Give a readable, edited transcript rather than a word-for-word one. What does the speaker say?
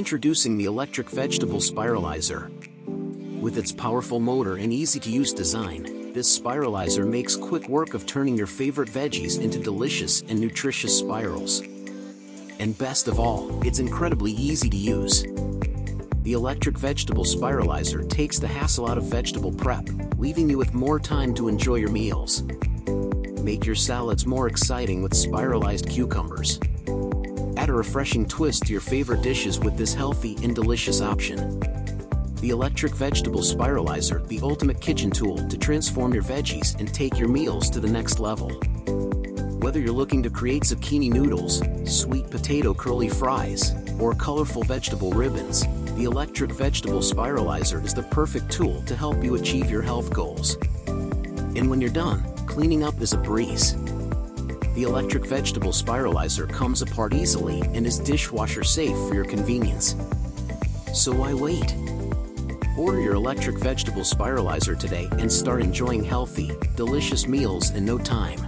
Introducing the Electric Vegetable Spiralizer. With its powerful motor and easy-to-use design, this spiralizer makes quick work of turning your favorite veggies into delicious and nutritious spirals. And best of all, it's incredibly easy to use. The Electric Vegetable Spiralizer takes the hassle out of vegetable prep, leaving you with more time to enjoy your meals. Make your salads more exciting with spiralized cucumbers. Add a refreshing twist to your favorite dishes with this healthy and delicious option. The Electric Vegetable Spiralizer, the ultimate kitchen tool to transform your veggies and take your meals to the next level. Whether you're looking to create zucchini noodles, sweet potato curly fries, or colorful vegetable ribbons, the Electric Vegetable Spiralizer is the perfect tool to help you achieve your health goals. And when you're done, cleaning up is a breeze. The Electric Vegetable Spiralizer comes apart easily and is dishwasher safe for your convenience. So why wait? Order your Electric Vegetable Spiralizer today and start enjoying healthy, delicious meals in no time.